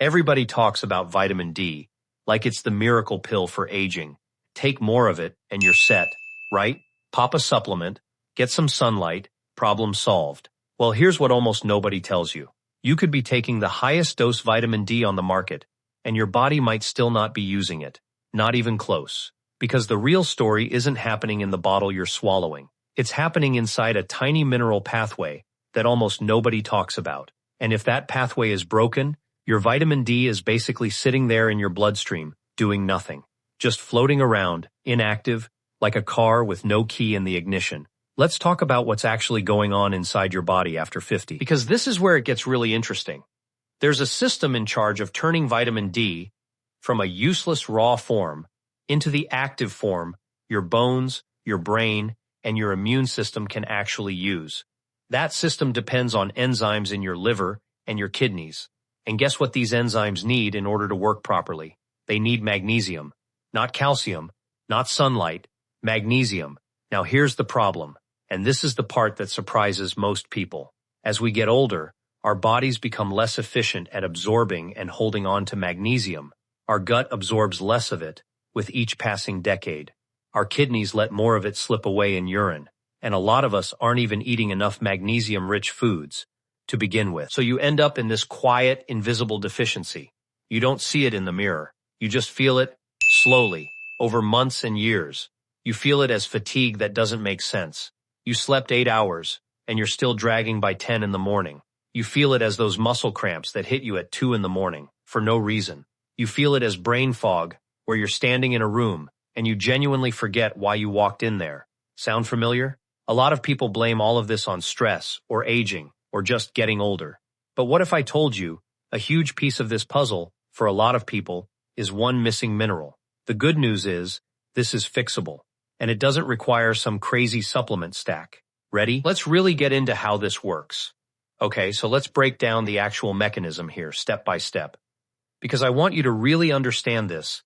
Everybody talks about vitamin D, like it's the miracle pill for aging. Take more of it and you're set, right? Pop a supplement, get some sunlight, problem solved. Well, here's what almost nobody tells you. You could be taking the highest dose vitamin D on the market, and your body might still not be using it. Not even close. Because the real story isn't happening in the bottle you're swallowing. It's happening inside a tiny mineral pathway that almost nobody talks about. And if that pathway is broken, your vitamin D is basically sitting there in your bloodstream, doing nothing. Just floating around, inactive, like a car with no key in the ignition. Let's talk about what's actually going on inside your body after 50. Because this is where it gets really interesting. There's a system in charge of turning vitamin D from a useless raw form into the active form your bones, your brain, and your immune system can actually use. That system depends on enzymes in your liver and your kidneys. And guess what these enzymes need in order to work properly? They need magnesium. Not calcium, not sunlight, magnesium. Now here's the problem, and this is the part that surprises most people. As we get older, our bodies become less efficient at absorbing and holding on to magnesium. Our gut absorbs less of it with each passing decade. Our kidneys let more of it slip away in urine, and a lot of us aren't even eating enough magnesium-rich foods to begin with. So you end up in this quiet, invisible deficiency. You don't see it in the mirror. You just feel it slowly, over months and years. You feel it as fatigue that doesn't make sense. You slept 8 hours, and you're still dragging by 10 in the morning. You feel it as those muscle cramps that hit you at 2 in the morning, for no reason. You feel it as brain fog, where you're standing in a room, and you genuinely forget why you walked in there. Sound familiar? A lot of people blame all of this on stress, or aging, or just getting older. But what if I told you, a huge piece of this puzzle, for a lot of people, is one missing mineral? The good news is, this is fixable, and it doesn't require some crazy supplement stack. Ready? Let's really get into how this works. Okay, so let's break down the actual mechanism here, step by step. Because I want you to really understand this.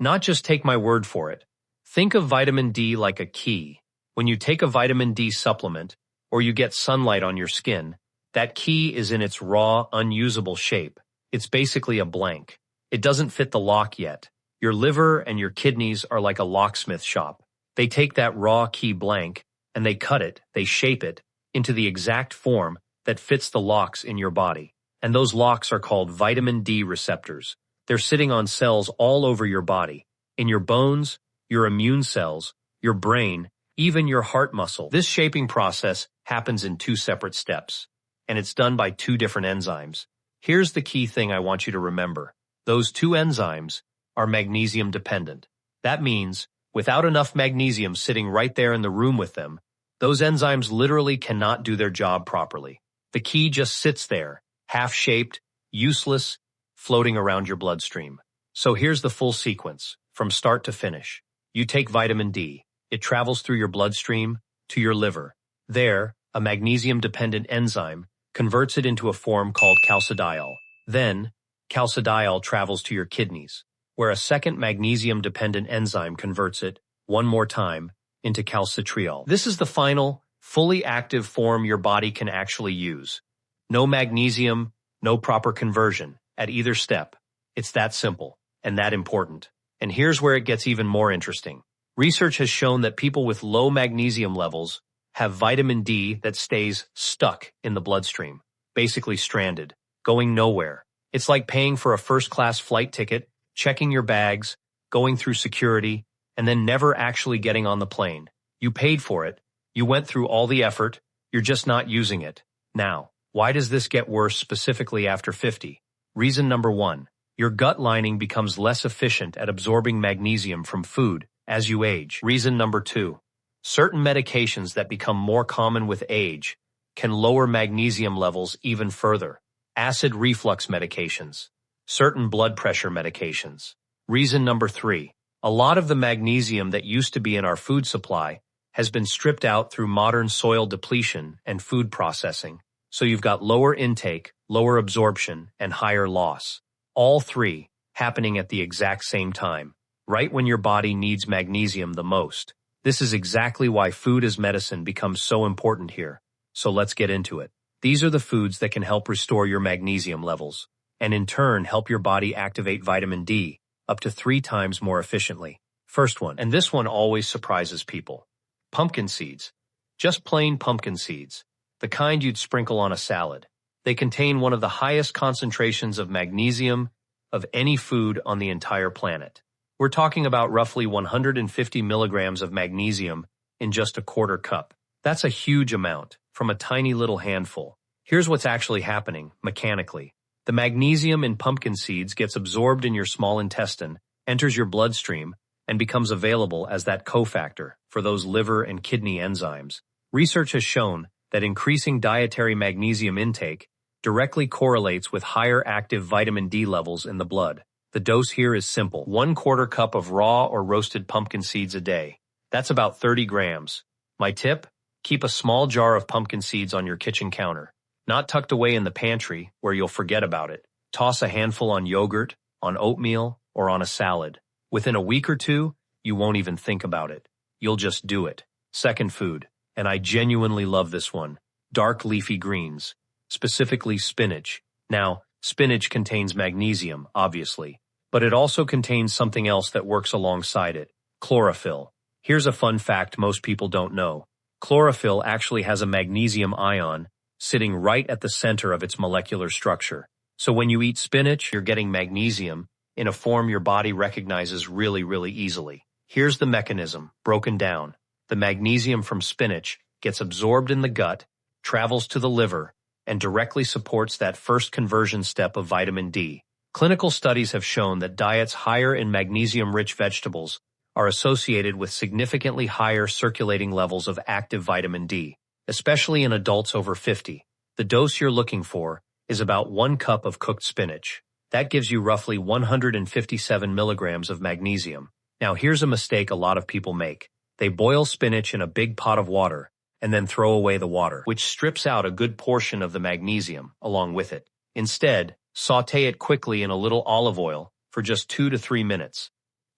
Not just take my word for it. Think of vitamin D like a key. When you take a vitamin D supplement, or you get sunlight on your skin, that key is in its raw, unusable shape. It's basically a blank. It doesn't fit the lock yet. Your liver and your kidneys are like a locksmith shop. They take that raw key blank, and they cut it, they shape it, into the exact form that fits the locks in your body. And those locks are called vitamin D receptors. They're sitting on cells all over your body, in your bones, your immune cells, your brain, even your heart muscle. This shaping process happens in 2 separate steps, and it's done by 2 different enzymes. Here's the key thing I want you to remember. Those 2 enzymes are magnesium dependent. That means, without enough magnesium sitting right there in the room with them, those enzymes literally cannot do their job properly. The key just sits there, half-shaped, useless, floating around your bloodstream. So here's the full sequence, from start to finish. You take vitamin D. It travels through your bloodstream to your liver. There, a magnesium-dependent enzyme converts it into a form called calcidiol. Then, calcidiol travels to your kidneys, where a second magnesium-dependent enzyme converts it, one more time, into calcitriol. This is the final, fully active form your body can actually use. No magnesium, no proper conversion, at either step. It's that simple, and that important. And here's where it gets even more interesting. Research has shown that people with low magnesium levels have vitamin D that stays stuck in the bloodstream, basically stranded, going nowhere. It's like paying for a first-class flight ticket, checking your bags, going through security, and then never actually getting on the plane. You paid for it, you went through all the effort, you're just not using it. Now, why does this get worse specifically after 50? Reason number 1, your gut lining becomes less efficient at absorbing magnesium from food as you age. Reason number 2, certain medications that become more common with age can lower magnesium levels even further. Acid reflux medications, certain blood pressure medications. Reason number 3, a lot of the magnesium that used to be in our food supply has been stripped out through modern soil depletion and food processing. So you've got lower intake, lower absorption, and higher loss. All 3 happening at the exact same time, right when your body needs magnesium the most. This is exactly why food as medicine becomes so important here. So let's get into it. These are the foods that can help restore your magnesium levels. and in turn help your body activate vitamin D up to 3 times more efficiently. First one, and this one always surprises people. Pumpkin seeds. Just plain pumpkin seeds. The kind you'd sprinkle on a salad. They contain one of the highest concentrations of magnesium of any food on the entire planet. We're talking about roughly 150 milligrams of magnesium in just a quarter cup. That's a huge amount from a tiny little handful. Here's what's actually happening mechanically. The magnesium in pumpkin seeds gets absorbed in your small intestine, enters your bloodstream, and becomes available as that cofactor for those liver and kidney enzymes. Research has shown that increasing dietary magnesium intake directly correlates with higher active vitamin D levels in the blood. The dose here is simple: 1/4 cup of raw or roasted pumpkin seeds a day. That's about 30 grams. My tip? Keep a small jar of pumpkin seeds on your kitchen counter, not tucked away in the pantry where you'll forget about it. Toss a handful on yogurt, on oatmeal, or on a salad. Within a week or two, you won't even think about it. You'll just do it. Second food, and I genuinely love this one: dark leafy greens, specifically spinach. Now, spinach contains magnesium, obviously, but it also contains something else that works alongside it: chlorophyll. Here's a fun fact most people don't know. Chlorophyll actually has a magnesium ion sitting right at the center of its molecular structure. So when you eat spinach, you're getting magnesium in a form your body recognizes really easily. Here's the mechanism, broken down. The magnesium from spinach gets absorbed in the gut, travels to the liver, and directly supports that first conversion step of vitamin D. Clinical studies have shown that diets higher in magnesium-rich vegetables are associated with significantly higher circulating levels of active vitamin D, especially in adults over 50. The dose you're looking for is about 1 cup of cooked spinach. That gives you roughly 157 milligrams of magnesium. Now here's a mistake a lot of people make. They boil spinach in a big pot of water and then throw away the water, which strips out a good portion of the magnesium along with it. Instead, sauté it quickly in a little olive oil for just 2 to 3 minutes.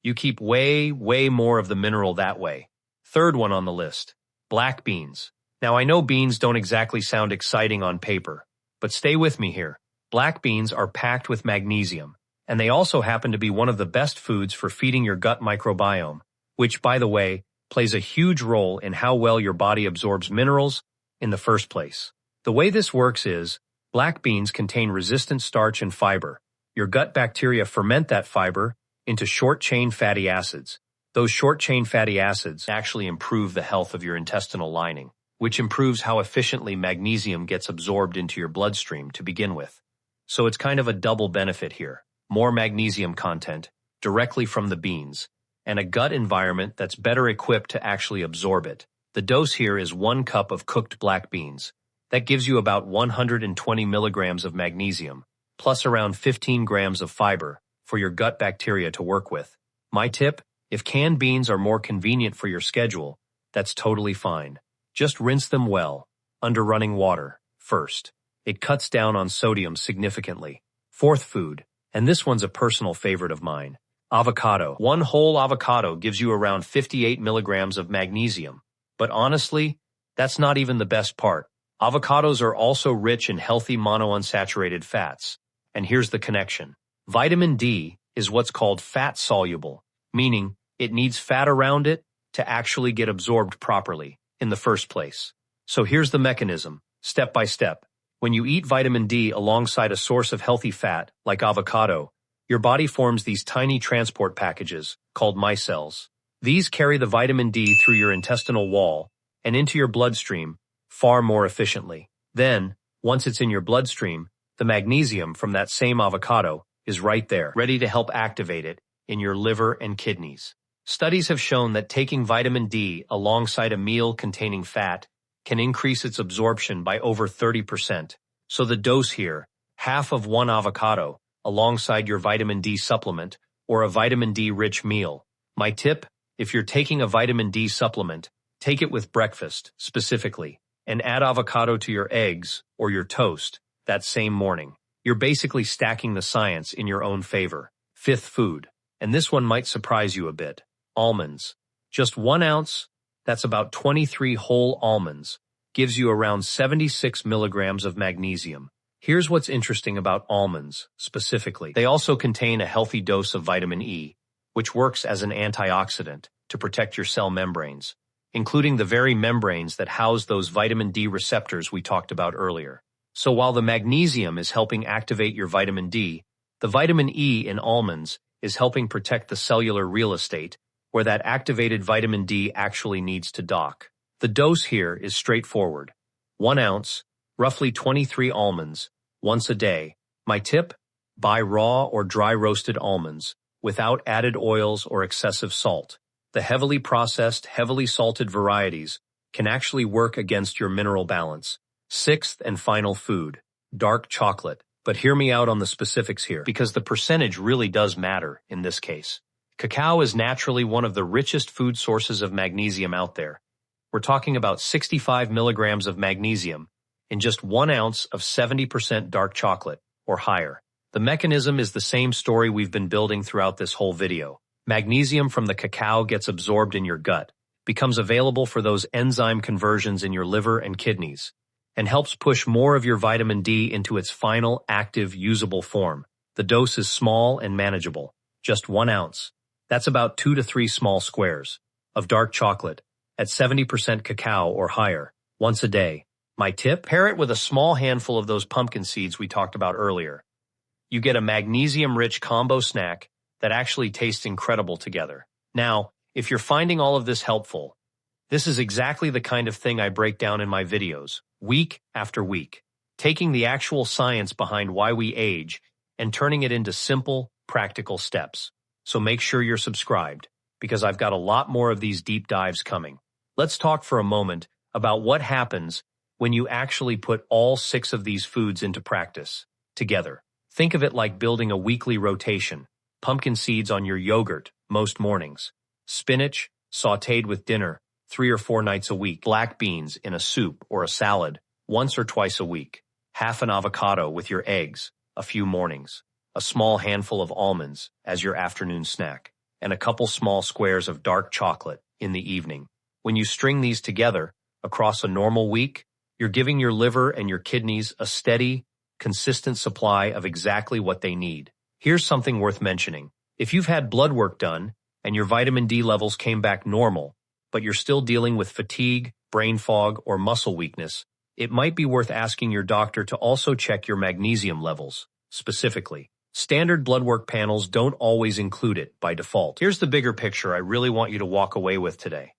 You keep way more of the mineral that way. Third one on the list, black beans. Now I know beans don't exactly sound exciting on paper, but stay with me here. Black beans are packed with magnesium, and they also happen to be one of the best foods for feeding your gut microbiome, which, by the way, plays a huge role in how well your body absorbs minerals in the first place. The way this works is, black beans contain resistant starch and fiber. Your gut bacteria ferment that fiber into short-chain fatty acids. Those short-chain fatty acids actually improve the health of your intestinal lining, which improves how efficiently magnesium gets absorbed into your bloodstream to begin with. So it's kind of a double benefit here: more magnesium content directly from the beans, and a gut environment that's better equipped to actually absorb it. The dose here is 1 cup of cooked black beans. That gives you about 120 milligrams of magnesium, plus around 15 grams of fiber for your gut bacteria to work with. My tip: if canned beans are more convenient for your schedule, that's totally fine. Just rinse them well, under running water, first. It cuts down on sodium significantly. Fourth food, and this one's a personal favorite of mine: avocado. 1 whole avocado gives you around 58 milligrams of magnesium. But honestly, that's not even the best part. Avocados are also rich in healthy monounsaturated fats. And here's the connection. Vitamin D is what's called fat-soluble, meaning it needs fat around it to actually get absorbed properly in the first place. So here's the mechanism, step by step. When you eat vitamin D alongside a source of healthy fat, like avocado, your body forms these tiny transport packages, called micelles. These carry the vitamin D through your intestinal wall and into your bloodstream far more efficiently. Then, once it's in your bloodstream, the magnesium from that same avocado is right there, ready to help activate it in your liver and kidneys. Studies have shown that taking vitamin D alongside a meal containing fat can increase its absorption by over 30%. So the dose here, half of 1 avocado, alongside your vitamin D supplement or a vitamin D-rich meal. My tip: if you're taking a vitamin D supplement, take it with breakfast, specifically, and add avocado to your eggs or your toast that same morning. You're basically stacking the science in your own favor. Fifth food, and this one might surprise you a bit: almonds. Just 1 ounce, that's about 23 whole almonds, gives you around 76 milligrams of magnesium. Here's what's interesting about almonds, specifically. They also contain a healthy dose of vitamin E, which works as an antioxidant to protect your cell membranes, including the very membranes that house those vitamin D receptors we talked about earlier. So while the magnesium is helping activate your vitamin D, the vitamin E in almonds is helping protect the cellular real estate where that activated vitamin D actually needs to dock. The dose here is straightforward. 1 ounce, roughly 23 almonds, once a day. My tip? Buy raw or dry roasted almonds, without added oils or excessive salt. The heavily processed, heavily salted varieties can actually work against your mineral balance. Sixth and final food, dark chocolate. But hear me out on the specifics here, because the percentage really does matter in this case. Cacao is naturally one of the richest food sources of magnesium out there. We're talking about 65 milligrams of magnesium in just 1 ounce of 70% dark chocolate, or higher. The mechanism is the same story we've been building throughout this whole video. Magnesium from the cacao gets absorbed in your gut, becomes available for those enzyme conversions in your liver and kidneys, and helps push more of your vitamin D into its final, active, usable form. The dose is small and manageable, just 1 ounce. That's about 2 to 3 small squares of dark chocolate at 70% cacao or higher, once a day. My tip? Pair it with a small handful of those pumpkin seeds we talked about earlier. You get a magnesium-rich combo snack that actually tastes incredible together. Now, if you're finding all of this helpful, this is exactly the kind of thing I break down in my videos, week after week, taking the actual science behind why we age and turning it into simple, practical steps. So make sure you're subscribed, because I've got a lot more of these deep dives coming. Let's talk for a moment about what happens when you actually put all 6 of these foods into practice together. Think of it like building a weekly rotation. Pumpkin seeds on your yogurt most mornings. Spinach, sautéed with dinner, 3 or 4 nights a week. Black beans in a soup or a salad, once or twice a week. Half an avocado with your eggs, a few mornings. A small handful of almonds as your afternoon snack. And a couple small squares of dark chocolate in the evening. When you string these together across a normal week, you're giving your liver and your kidneys a steady, consistent supply of exactly what they need. Here's something worth mentioning. If you've had blood work done and your vitamin D levels came back normal, but you're still dealing with fatigue, brain fog, or muscle weakness, it might be worth asking your doctor to also check your magnesium levels, specifically. Standard blood work panels don't always include it by default. Here's the bigger picture I really want you to walk away with today.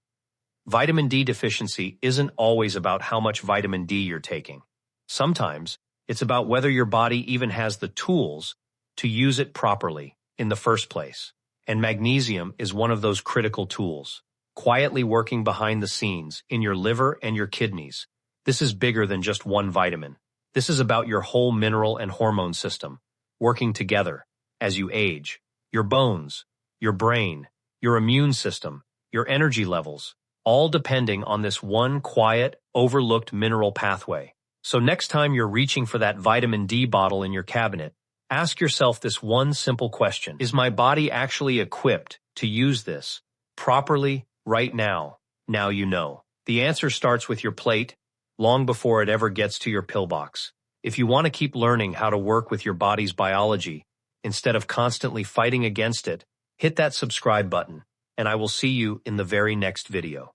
Vitamin D deficiency isn't always about how much vitamin D you're taking. Sometimes, it's about whether your body even has the tools to use it properly in the first place. And magnesium is one of those critical tools, quietly working behind the scenes in your liver and your kidneys. This is bigger than just one vitamin. This is about your whole mineral and hormone system, working together as you age. Your bones, your brain, your immune system, your energy levels, all depending on this one quiet, overlooked mineral pathway. So next time you're reaching for that vitamin D bottle in your cabinet, ask yourself this one simple question. Is my body actually equipped to use this properly right now? Now you know. The answer starts with your plate, long before it ever gets to your pillbox. If you want to keep learning how to work with your body's biology, instead of constantly fighting against it, hit that subscribe button, and I will see you in the very next video.